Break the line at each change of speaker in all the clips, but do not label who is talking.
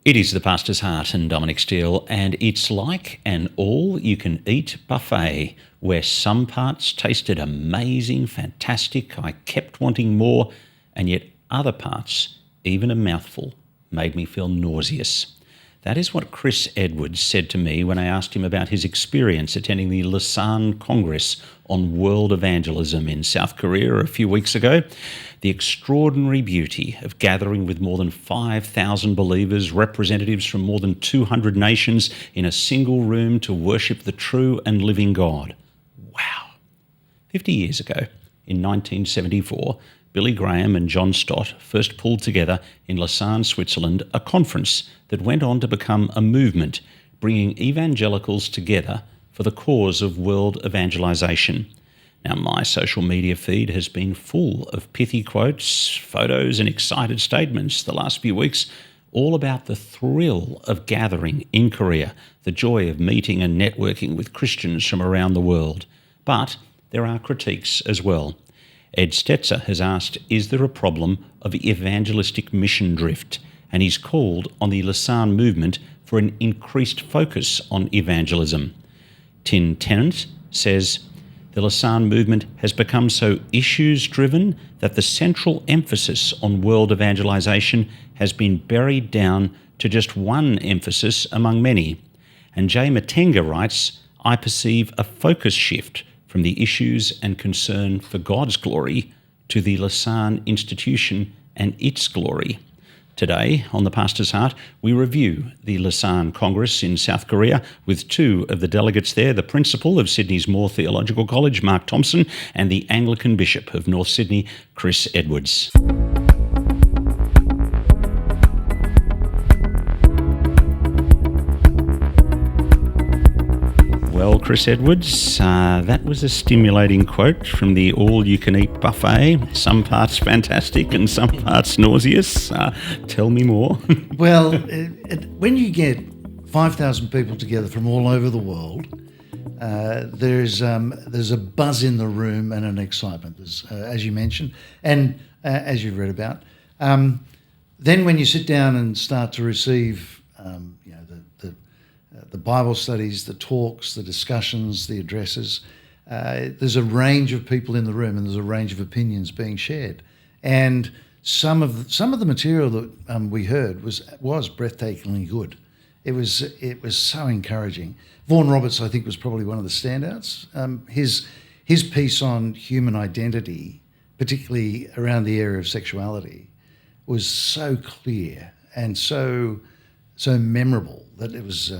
It is the Pastor's Heart and Dominic Steele, and it's like an all-you-can-eat buffet where some parts tasted amazing, fantastic, I kept wanting more, and yet other parts, even a mouthful, made me feel nauseous. That is what Chris Edwards said to me when I asked him about his experience attending the Lausanne Congress on World Evangelism in South Korea a few weeks ago. The extraordinary beauty of gathering with more than 5,000 believers, representatives from more than 200 nations in a single room to worship the true and living God. Wow. 50 years ago, in 1974, Billy Graham and John Stott first pulled together in Lausanne, Switzerland, a conference that went on to become a movement, bringing evangelicals together for the cause of world evangelization. Now, my social media feed has been full of pithy quotes, photos and excited statements the last few weeks, all about the thrill of gathering in Korea, the joy of meeting and networking with Christians from around the world. But there are critiques as well. Ed Stetzer has asked, is there a problem of evangelistic mission drift? And he's called on the Lausanne movement for an increased focus on evangelism. Tin Tennant says, the Lausanne movement has become so issues-driven that the central emphasis on world evangelization has been buried down to just one emphasis among many. And Jay Matenga writes, I perceive a focus shift from the issues and concern for God's glory to the Lausanne institution and its glory. Today, on the Pastor's Heart, we review the Lausanne Congress in South Korea with two of the delegates there, the principal of Sydney's Moore Theological College, Mark Thompson, and the Anglican Bishop of North Sydney, Chris Edwards. Well, Chris Edwards, that was a stimulating quote from the all-you-can-eat buffet. Some parts fantastic and some parts nauseous. Tell me more.
Well, when you get 5,000 people together from all over the world, there's a buzz in the room and an excitement, as you mentioned, and as you've read about. Then when you sit down and start to receive the Bible studies, the talks, the discussions, the addresses, there's a range of people in the room and there's a range of opinions being shared. And some of the material that we heard was breathtakingly good. It was so encouraging. Vaughan Roberts, I think, was probably one of the standouts. His piece on human identity, particularly around the area of sexuality, was so clear and so memorable that it was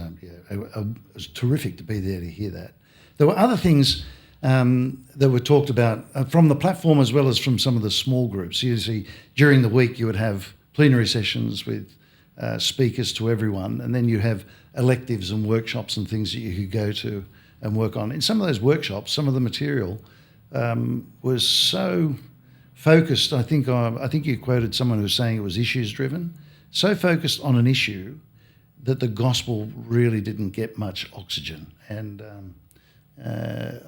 terrific to be there to hear that. There were other things that were talked about from the platform as well as from some of the small groups. Usually during the week you would have plenary sessions with speakers to everyone, and then you have electives and workshops and things that you could go to and work on. In some of those workshops, some of the material was so focused. I think you quoted someone who was saying it was issues driven, so focused on an issue that the gospel really didn't get much oxygen. And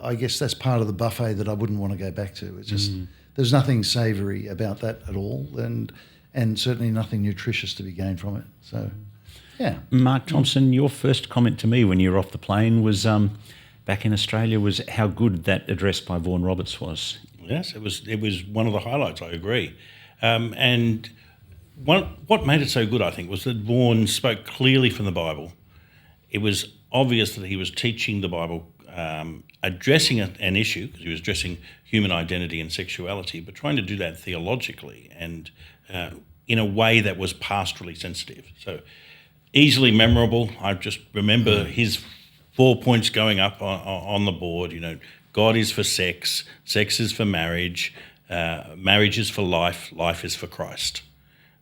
I guess that's part of the buffet that I wouldn't want to go back to. It's just there's nothing savoury about that at all, and certainly nothing nutritious to be gained from it. So, yeah.
Mark Thompson, your first comment to me when you were off the plane was back in Australia was how good that address by Vaughan Roberts was.
Yes, it was one of the highlights, I agree. And what made it so good, I think, was that Vaughan spoke clearly from the Bible. It was obvious that he was teaching the Bible, addressing an issue, because he was addressing human identity and sexuality, but trying to do that theologically and in a way that was pastorally sensitive. So easily memorable. I just remember his 4 points going up on the board. God is for sex, sex is for marriage, marriage is for life, life is for Christ.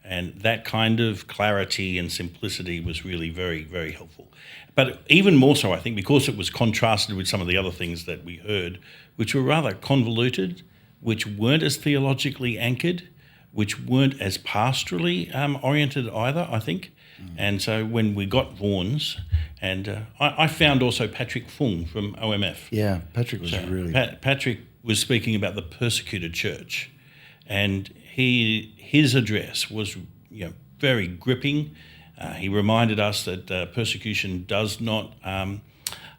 And that kind of clarity and simplicity was really very, very helpful. But even more so, I think, because it was contrasted with some of the other things that we heard, which were rather convoluted, which weren't as theologically anchored, which weren't as pastorally oriented either, I think. And so when we got Vaughan's, and I found also Patrick Fung from OMF.
Yeah, Patrick was really...
Patrick was speaking about the persecuted church, and his address was very gripping, He reminded us that persecution does not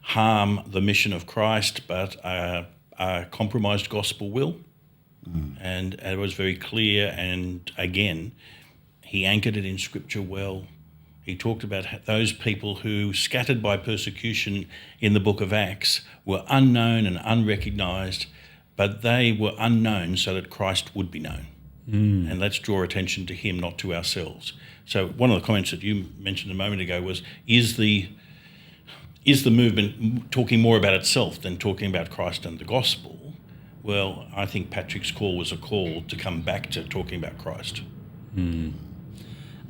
harm the mission of Christ, but a compromised gospel will. And it was very clear, and again, he anchored it in Scripture well. He talked about those people who, scattered by persecution in the book of Acts, were unknown and unrecognised, but they were unknown so that Christ would be known. And let's draw attention to him, not to ourselves. So one of the comments that you mentioned a moment ago was, is the movement talking more about itself than talking about Christ and the gospel? Well, I think Patrick's call was a call to come back to talking about Christ.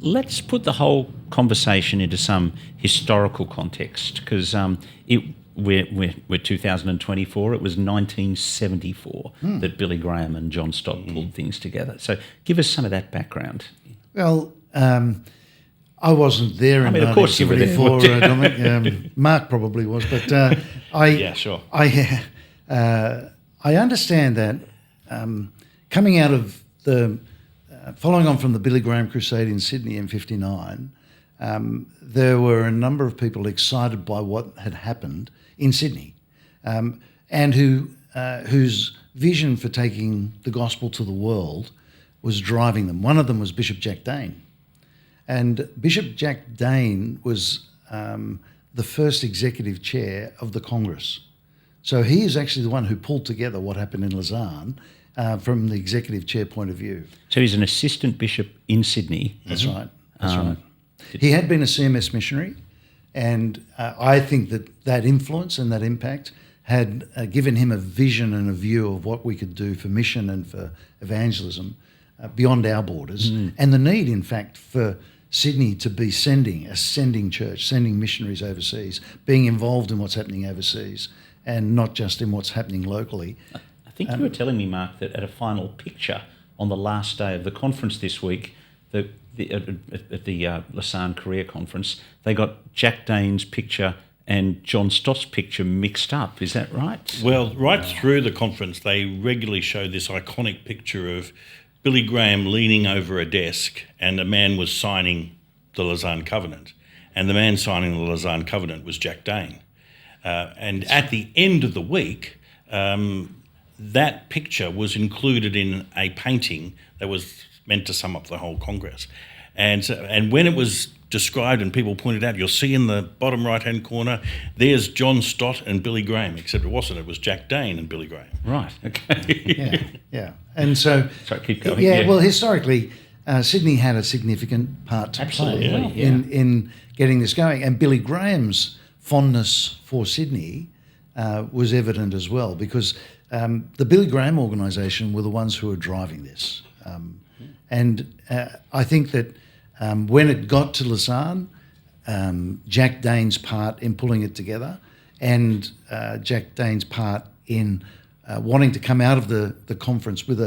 Let's put the whole conversation into some historical context, because we're 2024. It was 1974 that Billy Graham and John Stott pulled things together. So give us some of that background.
Well, I wasn't there in
of course you were there.
1974, Dominic. Mark probably was, but
Yeah, sure.
I understand that coming out of the following on from the Billy Graham Crusade in Sydney in '59, there were a number of people excited by what had happened in Sydney, and whose vision for taking the gospel to the world was driving them. One of them was Bishop Jack Dane. And Bishop Jack Dane was the first executive chair of the Congress. So he is actually the one who pulled together what happened in Lausanne from the executive chair point of view.
So he's an assistant bishop in Sydney.
That's right. That's right. He had been a CMS missionary, and I think that influence and that impact had given him a vision and a view of what we could do for mission and for evangelism beyond our borders, and the need, in fact, for Sydney to be a sending church, sending missionaries overseas, being involved in what's happening overseas, and not just in what's happening locally.
I think you were telling me, Mark, that at a final picture on the last day of the conference this week, at the Lausanne Career Conference, they got Jack Dane's picture and John Stott's picture mixed up. Is that right?
Well, right through the conference, they regularly show this iconic picture of Billy Graham leaning over a desk, and a man was signing the Lausanne Covenant. And the man signing the Lausanne Covenant was Jack Dane. And at the end of the week, that picture was included in a painting that was meant to sum up the whole Congress. And when it was described and people pointed out, you'll see in the bottom right-hand corner, there's John Stott and Billy Graham, except it wasn't. It was Jack Dane and Billy Graham.
Right, okay.
Yeah. And so...
Sorry, keep going.
Yeah, well, historically, Sydney had a significant part to
Absolutely,
play
yeah.
in getting this going. And Billy Graham's fondness for Sydney was evident as well, because the Billy Graham organisation were the ones who were driving this. And I think that when it got to Lausanne, Jack Dane's part in pulling it together, and Jack Dane's part in wanting to come out of the conference with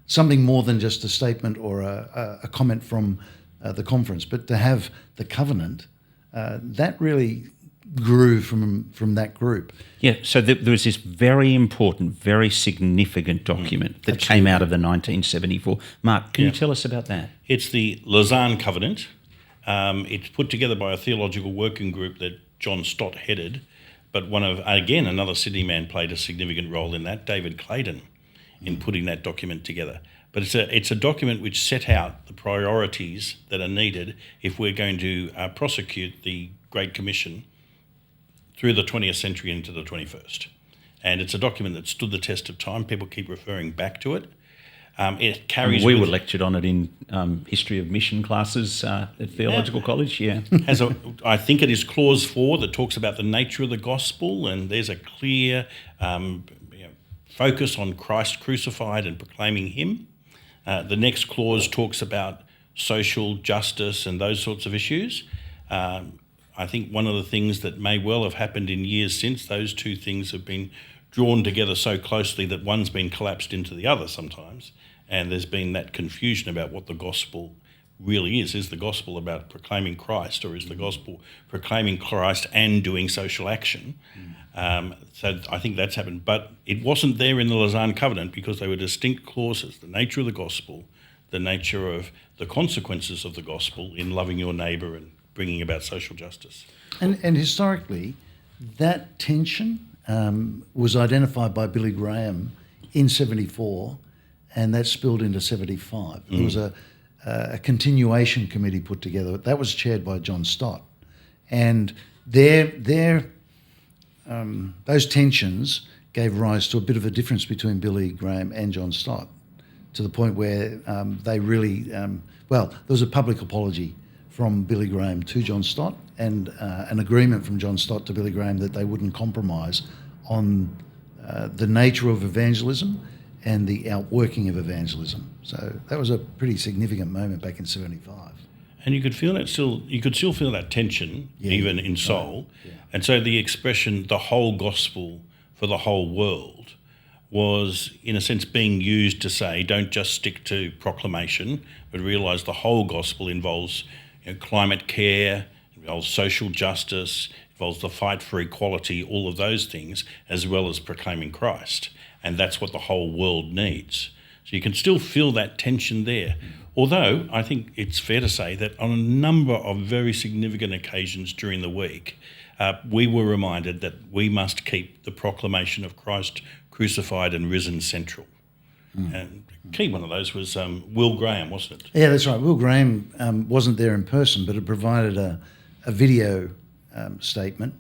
something more than just a statement or a comment from the conference, but to have the covenant, that really grew from that group.
Yeah, so there was this very important, very significant document that came out of the 1974. Mark, can you tell us about that?
It's the Lausanne Covenant. It's put together by a theological working group that John Stott headed, but another Sydney man played a significant role in that, David Clayton, in putting that document together. But it's a document which set out the priorities that are needed if we're going to prosecute the Great Commission through the 20th century into the 21st. And it's a document that stood the test of time. People keep referring back to it. It carries...
We were lectured on it in history of mission classes at Theological College, yeah.
I think it is clause 4 that talks about the nature of the gospel, and there's a clear focus on Christ crucified and proclaiming him. The next clause talks about social justice and those sorts of issues. I think one of the things that may well have happened in years since, those two things have been drawn together so closely that one's been collapsed into the other sometimes, and there's been that confusion about what the gospel really is. Is the gospel about proclaiming Christ, or is the gospel proclaiming Christ and doing social action? So I think that's happened. But it wasn't there in the Lausanne Covenant because they were distinct clauses: the nature of the gospel, the nature of the consequences of the gospel in loving your neighbour and bringing about social justice.
And historically, that tension was identified by Billy Graham in 74, and that spilled into 75. There was a continuation committee put together. That was chaired by John Stott. And those tensions gave rise to a bit of a difference between Billy Graham and John Stott, to the point where they really, there was a public apology from Billy Graham to John Stott, and an agreement from John Stott to Billy Graham that they wouldn't compromise on the nature of evangelism and the outworking of evangelism. So that was a pretty significant moment back in 75.
And you could feel that still. You could still feel that tension, even in Seoul. Yeah. And so the expression "the whole gospel for the whole world" was, in a sense, being used to say, don't just stick to proclamation, but realise the whole gospel involves climate care, involves social justice, involves the fight for equality, all of those things, as well as proclaiming Christ. And that's what the whole world needs. So you can still feel that tension there. Although I think it's fair to say that on a number of very significant occasions during the week, we were reminded that we must keep the proclamation of Christ crucified and risen central. And the key one of those was Will Graham, wasn't it?
Yeah, that's right. Will Graham wasn't there in person, but it provided a video statement,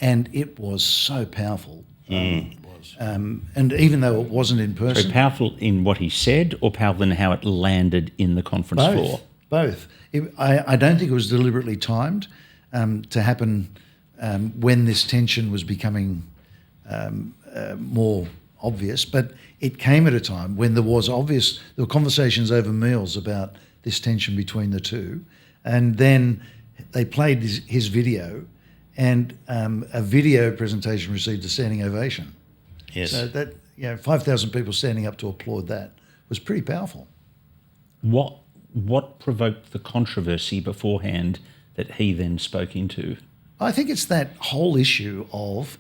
and it was so powerful.
It was.
And even though it wasn't in person...
So powerful in what he said, or powerful in how it landed in the conference floor?
Both. I don't think it was deliberately timed to happen when this tension was becoming more obvious, but it came at a time when there were conversations over meals about this tension between the two, and then they played his video, and a video presentation received a standing ovation.
Yes.
So that 5,000 people standing up to applaud that was pretty powerful.
What provoked the controversy beforehand that he then spoke into?
I think it's that whole issue of,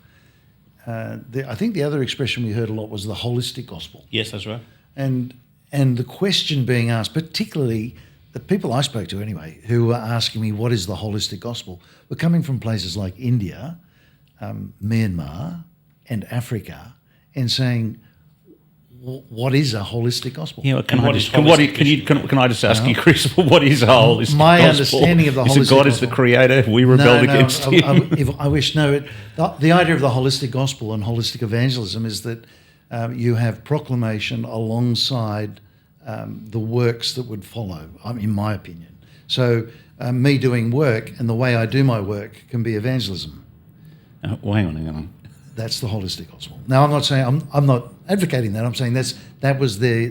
I think the other expression we heard a lot was the holistic gospel.
Yes, that's right.
And the question being asked, particularly the people I spoke to anyway, who were asking me what is the holistic gospel, were coming from places like India, Myanmar and Africa, and saying, what is a holistic gospel?
Yeah, can I just ask you, Chris, what is a holistic gospel?
My understanding of the holistic
gospel... God is the creator, we rebelled against him.
I wish, no. The idea of the holistic gospel and holistic evangelism is that you have proclamation alongside the works that would follow, in my opinion. So me doing work and the way I do my work can be evangelism.
Well, hang on.
That's the holistic gospel. Now, I'm not saying I'm not advocating that. I'm saying that was I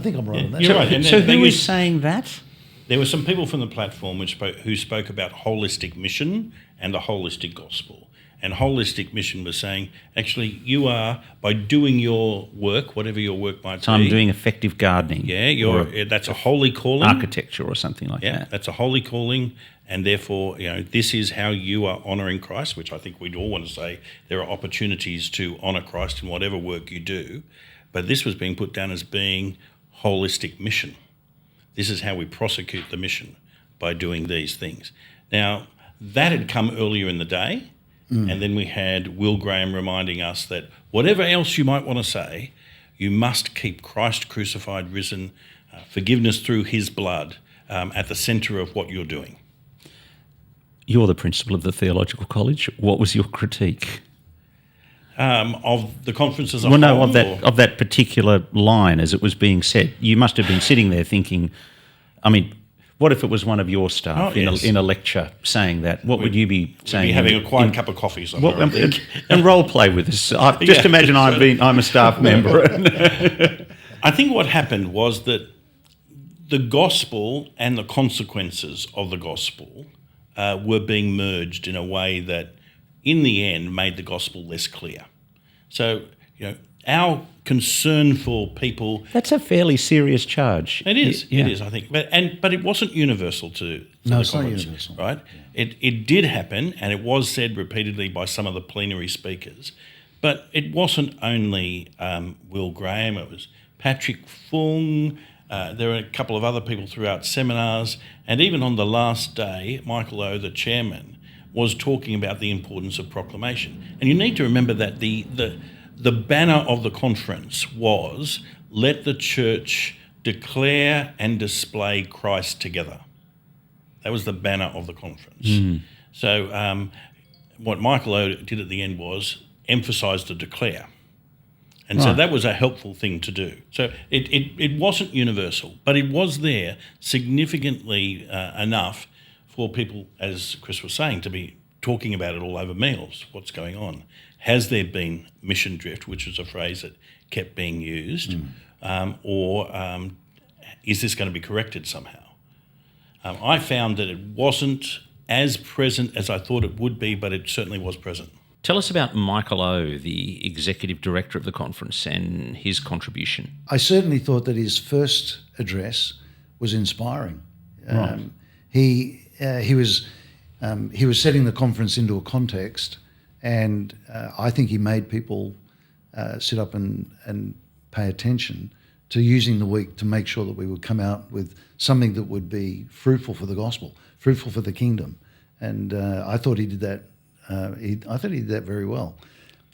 think I'm right on that.
You're right. And
so who is saying that?
There were some people from the platform who spoke about holistic mission and the holistic gospel. And holistic mission was saying, actually, you are, by doing your work, whatever your work might be.
So I'm doing effective gardening.
Yeah, that's a holy calling.
Architecture or something like that.
Yeah, that's a holy calling. And therefore, this is how you are honouring Christ, which I think we'd all want to say there are opportunities to honour Christ in whatever work you do. But this was being put down as being holistic mission. This is how we prosecute the mission, by doing these things. Now, that had come earlier in the day. And then we had Will Graham reminding us that whatever else you might want to say, you must keep Christ crucified, risen, forgiveness through his blood at the centre of what you're doing.
You're the principal of the Theological College. What was your critique?
Of the conference as a whole?
Well, no, of that particular line as it was being said. You must have been sitting there thinking, what if it was one of your staff in a lecture saying that? What would you be saying?
We'd be having a quiet cup of coffee somewhere.
And role play with us. Just imagine I'm a staff member.
I think what happened was that the gospel and the consequences of the gospel were being merged in a way that, in the end, made the gospel less clear. So, our concern for people...
That's a fairly serious charge.
It is, It is, I think. But it wasn't universal to
no, it's not universal.
Right? Yeah. It did happen, and it was said repeatedly by some of the plenary speakers, but it wasn't only Will Graham, it was Patrick Fung, There were a couple of other people throughout seminars, and even on the last day, Michael O, the chairman, was talking about the importance of proclamation. And you need to remember that the banner of the conference was, "Let the church declare and display Christ together." That was the banner of the conference. So what Michael O did at the end was emphasise the declare. And so that was a helpful thing to do. So it wasn't universal, but it was there significantly enough for people, as Chris was saying, to be talking about it all over meals. What's going on? Has there been mission drift, which was a phrase that kept being used, or is this going to be corrected somehow? I found that it wasn't as present as I thought it would be, but it certainly was present.
Tell us about Michael O, the executive director of the conference, and his contribution.
I certainly thought that his first address was inspiring. He was setting the conference into a context, and I think he made people sit up and pay attention to using the week to make sure that we would come out with something that would be fruitful for the gospel, fruitful for the kingdom. And I thought he did that. I thought he did that very well.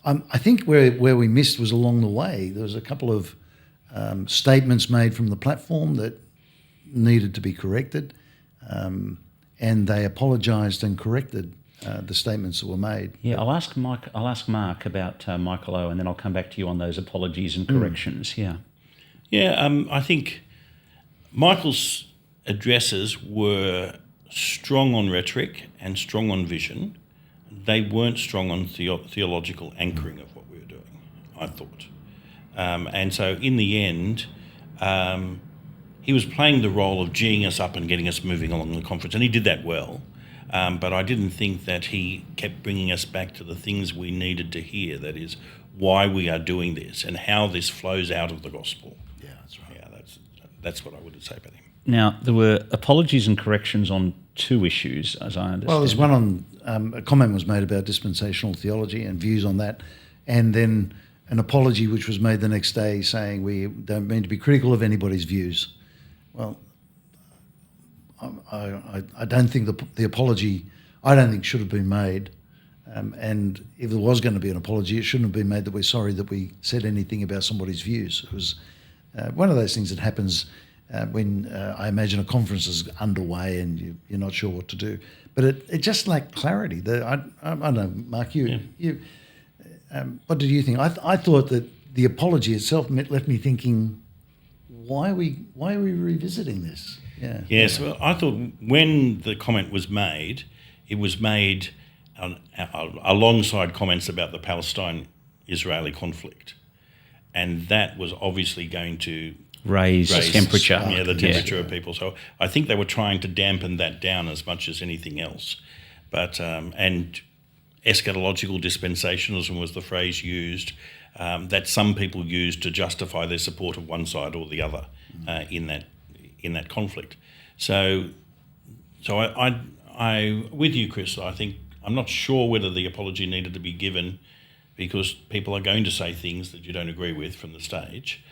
I think where we missed was along the way. There was a couple of statements made from the platform that needed to be corrected, and they apologised and corrected the statements that were made.
Yeah, I'll ask Mark about Michael O, and then I'll come back to you on those apologies and corrections.
Yeah, I think Michael's addresses were strong on rhetoric and strong on vision. They weren't strong on theological anchoring of what we were doing, I thought. And so in the end, he was playing the role of geeing us up and getting us moving along the conference, and he did that well. But I didn't think that he kept bringing us back to the things we needed to hear, that is, why we are doing this and how this flows out of the gospel.
Yeah, that's right.
Yeah, that's what I would say about him.
Now, there were apologies and corrections on two issues, as I understand.
Well, there's one on, a comment was made about dispensational theology and views on that, and then an apology which was made the next day saying we don't mean to be critical of anybody's views. Well, I don't think the apology, I don't think should have been made. And if there was going to be an apology, it shouldn't have been made that we're sorry that we said anything about somebody's views. It was one of those things that happens when I imagine a conference is underway and you're not sure what to do. But it just lacked clarity. I don't know, Mark, what did you think? I thought that the apology itself left me thinking, why are we revisiting this? Yeah.
Yes, well, I thought when the comment was made, it was made alongside comments about the Palestine-Israeli conflict. And that was obviously going to
raise temperature.
Yeah, the temperature of people. So I think they were trying to dampen that down as much as anything else. But and eschatological dispensationalism was the phrase used that some people used to justify their support of one side or the other in that conflict. So I with you, Chris. I think I'm not sure whether the apology needed to be given because people are going to say things that you don't agree with from the stage.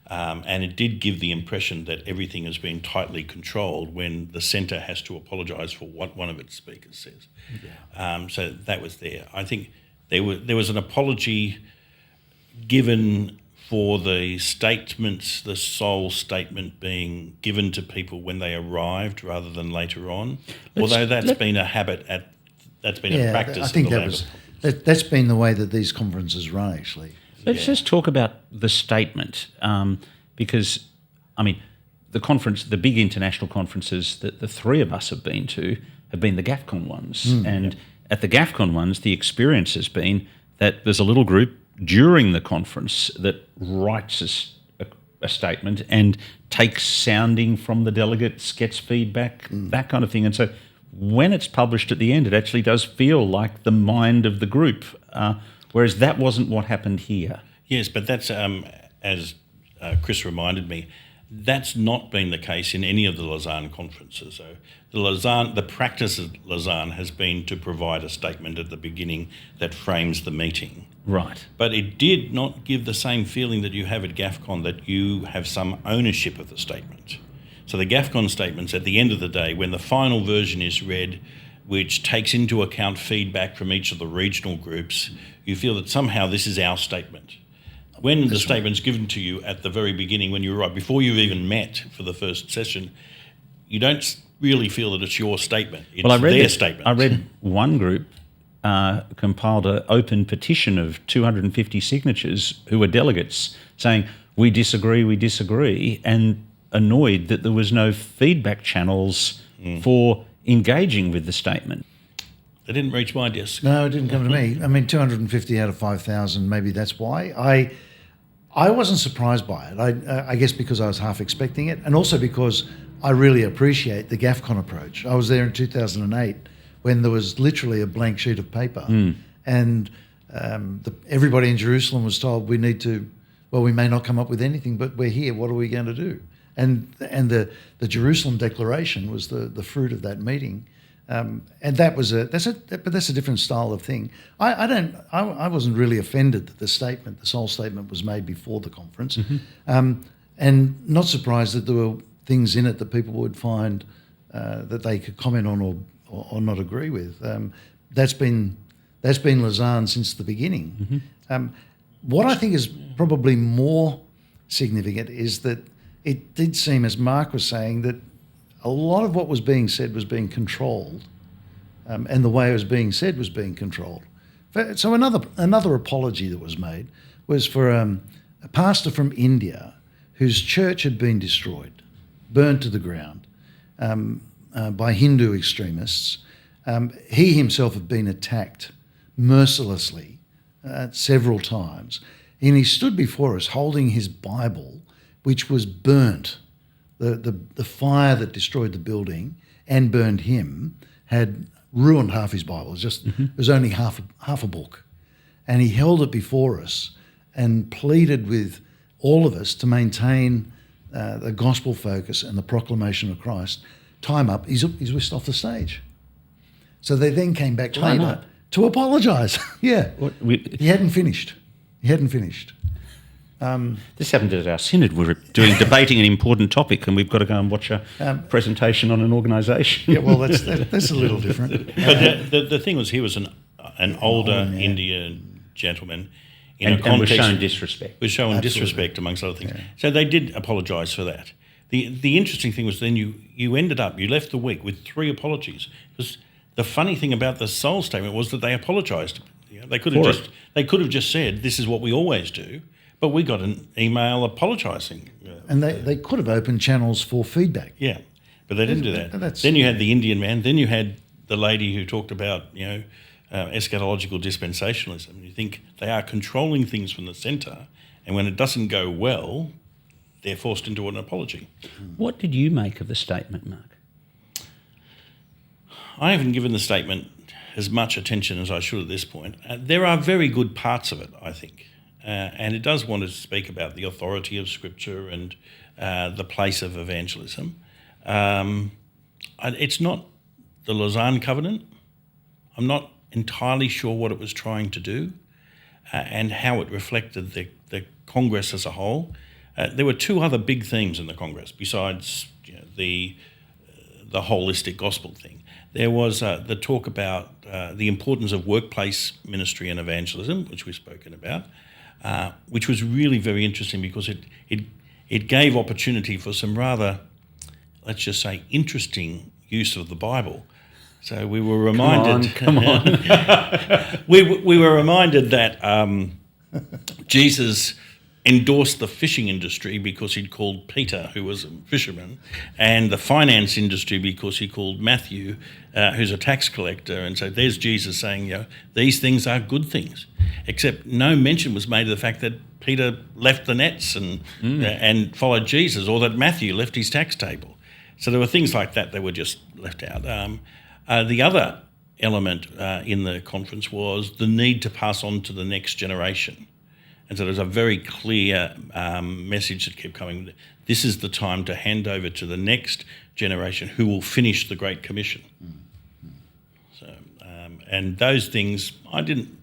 And it did give the impression that everything has been tightly controlled when the centre has to apologise for what one of its speakers says. Yeah. So that was there. I think there was an apology given for the statements, the sole statement being given to people when they arrived rather than later on. Although that's been a habit that's been a practice.
I think that's been the way that these conferences run, actually.
Let's just talk about the statement, because, I mean, the conference, the big international conferences that the three of us have been to have been the GAFCON ones. And at the GAFCON ones, the experience has been that there's a little group during the conference that writes a statement and takes sounding from the delegates, gets feedback, that kind of thing. And so when it's published at the end, it actually does feel like the mind of the group, whereas that wasn't what happened here.
Yes, but that's, as Chris reminded me, That's not been the case in any of the Lausanne conferences. So the practice of Lausanne has been to provide a statement at the beginning that frames the meeting.
Right.
But it did not give the same feeling that you have at GAFCON, that you have some ownership of the statement. So the GAFCON statements, at the end of the day, when the final version is read, which takes into account feedback from each of the regional groups, you feel that somehow this is our statement. When the statement's given to you at the very beginning, when you arrive, before you've even met for the first session, you don't really feel that it's your statement. It's their statement.
I read one group compiled an open petition of 250 signatures who were delegates saying, we disagree, and annoyed that there was no feedback channels for engaging with the statement.
They didn't reach my desk.
No, it didn't come to me. I mean, 250 out of 5,000, maybe that's why. I wasn't surprised by it. I guess because I was half expecting it, and also because I really appreciate the GAFCON approach. I was there in 2008 when there was literally a blank sheet of paper, and everybody in Jerusalem was told, we may not come up with anything, but we're here. What are we going to do? And the Jerusalem Declaration was the fruit of that meeting. And that's a different style of thing. I wasn't really offended that the Seoul statement was made before the conference, and not surprised that there were things in it that people would find that they could comment on or not agree with. That's been Lausanne since the beginning. What I think is probably more significant is that it did seem, as Mark was saying, that a lot of what was being said was being controlled, and the way it was being said was being controlled. So another apology that was made was for a pastor from India whose church had been destroyed, burned to the ground by Hindu extremists. He himself had been attacked mercilessly several times, and he stood before us holding his Bible, which was burnt. The fire that destroyed the building and burned him had ruined half his Bible. It was only half a book. And he held it before us and pleaded with all of us to maintain the gospel focus and the proclamation of Christ. Time up, he's whisked off the stage. So they then came back later to apologise. Yeah. He hadn't finished.
This happened at our synod. We're debating an important topic, and we've got to go and watch a presentation on an organisation.
Yeah, well, that's a little different.
But the thing was, he was an older Indian gentleman in a context,
and was shown disrespect.
Was shown disrespect, amongst other things. Yeah. So they did apologise for that. The interesting thing was then you left the week with 3 apologies. Because the funny thing about the Seoul statement was that they apologised. They could have just said, this is what we always do. But we got an email apologising.
And they could have opened channels for feedback.
Yeah, but they didn't do that. Then you had the Indian man. Then you had the lady who talked about, eschatological dispensationalism. You think they are controlling things from the centre, and when it doesn't go well, they're forced into an apology.
What did you make of the statement, Mark?
I haven't given the statement as much attention as I should at this point. There are very good parts of it, I think. And it does want to speak about the authority of Scripture and the place of evangelism. It's not the Lausanne Covenant. I'm not entirely sure what it was trying to do and how it reflected the Congress as a whole. There were 2 other big themes in the Congress besides the holistic gospel thing. There was the talk about the importance of workplace ministry and evangelism, which we've spoken about. Which was really very interesting because it gave opportunity for some rather, let's just say, interesting use of the Bible. So we were reminded.
Come on.
we were reminded that Jesus endorsed the fishing industry because he'd called Peter, who was a fisherman, and the finance industry because he called Matthew, who's a tax collector. And so there's Jesus saying, these things are good things. Except no mention was made of the fact that Peter left the nets and followed Jesus, or that Matthew left his tax table. So there were things like that were just left out. The other element in the conference was the need to pass on to the next generation. And so there's a very clear message that kept coming. This is the time to hand over to the next generation who will finish the Great Commission. So, and those things, I didn't,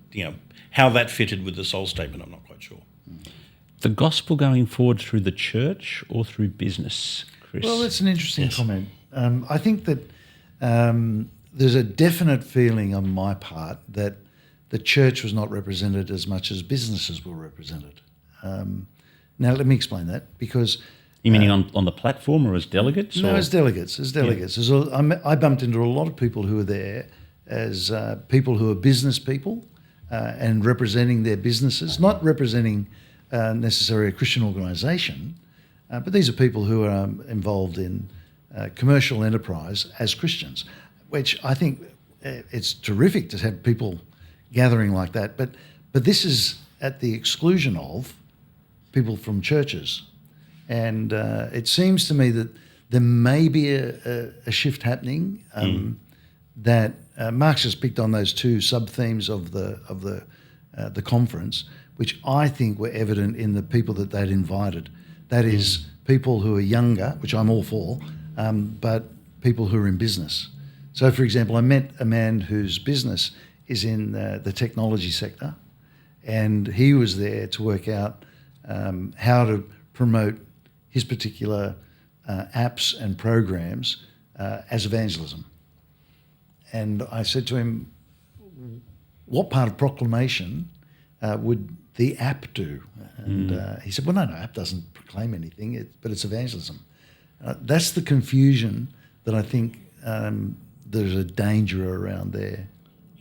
how that fitted with the soul statement, I'm not quite sure.
The gospel going forward through the church or through business, Chris?
Well, that's an interesting comment. I think that there's a definite feeling on my part that the church was not represented as much as businesses were represented. Now, let me explain that, because...
You meaning on the platform or as delegates?
No, as delegates. Yeah. I bumped into a lot of people who were there as people who are business people and representing their businesses, not representing necessarily a Christian organisation, but these are people who are involved in commercial enterprise as Christians, which I think it's terrific to have people gathering like that. But this is at the exclusion of people from churches. And it seems to me that there may be a shift happening that Mark's just picked on those two sub-themes of the conference, which I think were evident in the people that they'd invited. That is people who are younger, which I'm all for, but people who are in business. So, for example, I met a man whose business is in the technology sector, and he was there to work out how to promote his particular apps and programs as evangelism. And I said to him, what part of proclamation would the app do? And he said, well, no, app doesn't proclaim anything, but it's evangelism. That's the confusion that I think there's a danger around there.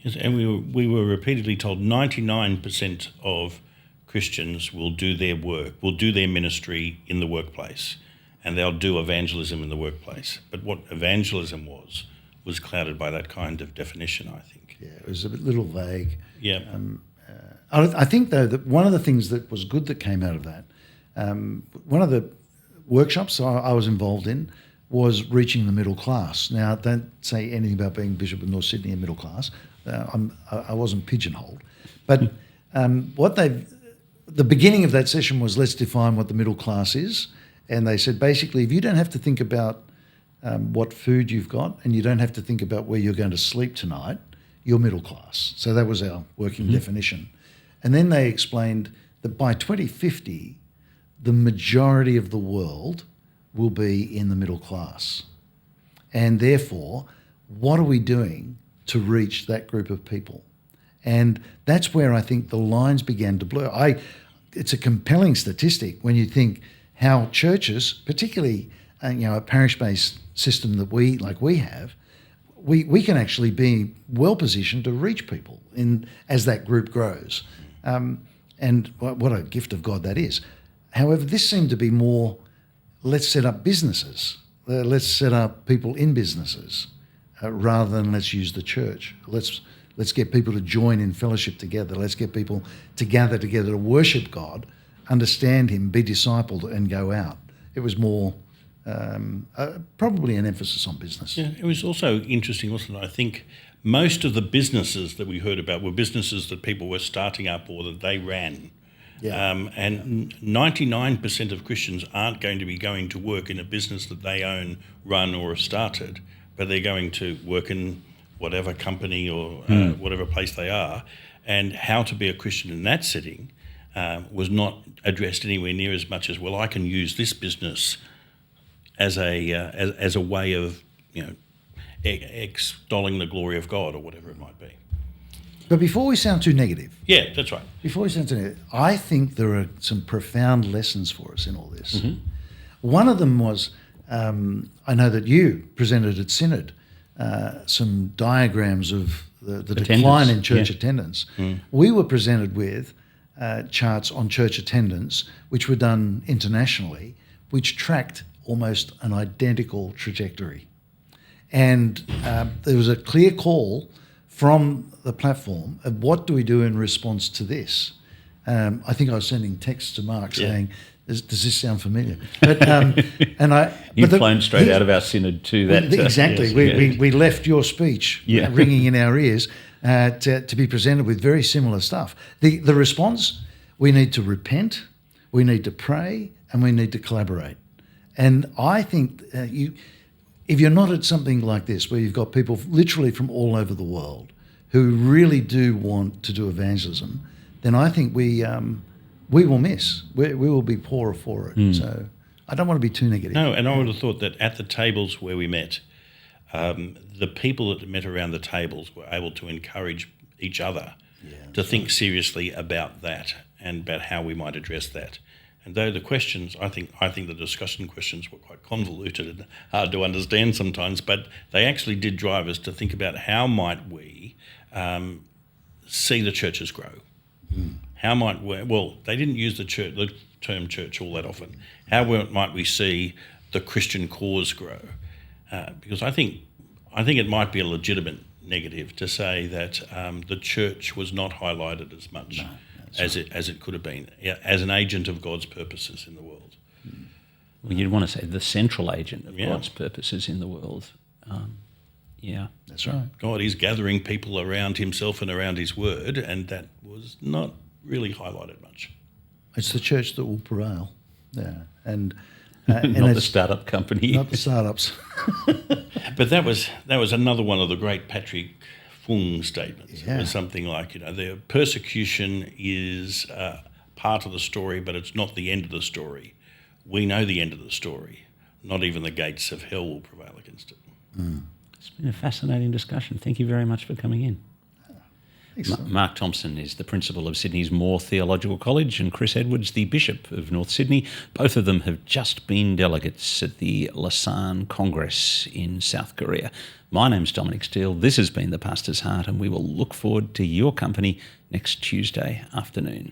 Yes, and we were repeatedly told 99% of Christians will do their work, will do their ministry in the workplace, and they'll do evangelism in the workplace. But what evangelism was clouded by that kind of definition, I think.
Yeah, it was a little vague.
Yeah.
I think, though, that one of the things that was good that came out of that, one of the workshops I was involved in was reaching the middle class. Now, don't say anything about being Bishop of North Sydney and middle class. I wasn't pigeonholed. But the beginning of that session was, let's define what the middle class is. And they said, basically, if you don't have to think about what food you've got and you don't have to think about where you're going to sleep tonight, you're middle class. So that was our working definition. And then they explained that by 2050, the majority of the world will be in the middle class. And therefore, what are we doing to reach that group of people? And that's where I think the lines began to blur. It's a compelling statistic when you think how churches, particularly a parish-based system that we have, we can actually be well positioned to reach people as that group grows. And what a gift of God that is. However, this seemed to be more, let's set up businesses. Let's set up people in businesses rather than let's use the church. Let's get people to join in fellowship together. Let's get people to gather together to worship God, understand Him, be discipled, and go out. It was more probably an emphasis on business.
Yeah, it was also interesting, wasn't it? I think most of the businesses that we heard about were businesses that people were starting up or that they ran.
Yeah.
And 99% of Christians aren't going to be going to work in a business that they own, run, or have started, but they're going to work in whatever company or whatever place they are. And how to be a Christian in that setting was not addressed anywhere near as much as, well, I can use this business as a way of extolling the glory of God or whatever it might be.
But before we sound too negative,
yeah, that's right.
Before we sound too negative, I think there are some profound lessons for us in all this.
Mm-hmm.
One of them was, I know that you presented at Synod some diagrams of the decline in church attendance. We were presented with charts on church attendance, which were done internationally, which tracked almost an identical trajectory. And there was a clear call from the platform of what do we do in response to this. I think I was sending texts to Mark saying, does this sound familiar? But
You've flown straight out of our synod to that.
Exactly. We left your speech ringing in our ears to be presented with very similar stuff. The response We need to repent, we need to pray, and we need to collaborate. And I think if you're not at something like this, where you've got people literally from all over the world who really do want to do evangelism, then I think we will miss. We will be poorer for it. So I don't want to be too negative.
No, and I would have thought that at the tables where we met, the people that met around the tables were able to encourage each other to think seriously about that and about how we might address that. And though the questions, I think the discussion questions were quite convoluted and hard to understand sometimes, but they actually did drive us to think about how might we see the churches grow. How might we, well, they didn't use the term church all that often. How might we see the Christian cause grow? Because I think it might be a legitimate negative to say that the church was not highlighted as much as it could have been, as an agent of God's purposes in the world.
Well, you'd want to say the central agent of God's purposes in the world.
That's right.
God is gathering people around himself and around his word, and that was not really highlighted much.
It's the church that will prevail. Yeah, and
not the startup company.
Not the startups.
But that was another one of the great Patrick Fung statements.
Yeah.
It was something like, the persecution is part of the story, but it's not the end of the story. We know the end of the story. Not even the gates of hell will prevail against it.
It's been a fascinating discussion. Thank you very much for coming in. Mark Thompson is the principal of Sydney's Moore Theological College, and Chris Edwards, the Bishop of North Sydney. Both of them have just been delegates at the Lausanne Congress in South Korea. My name's Dominic Steele. This has been The Pastor's Heart, and we will look forward to your company next Tuesday afternoon.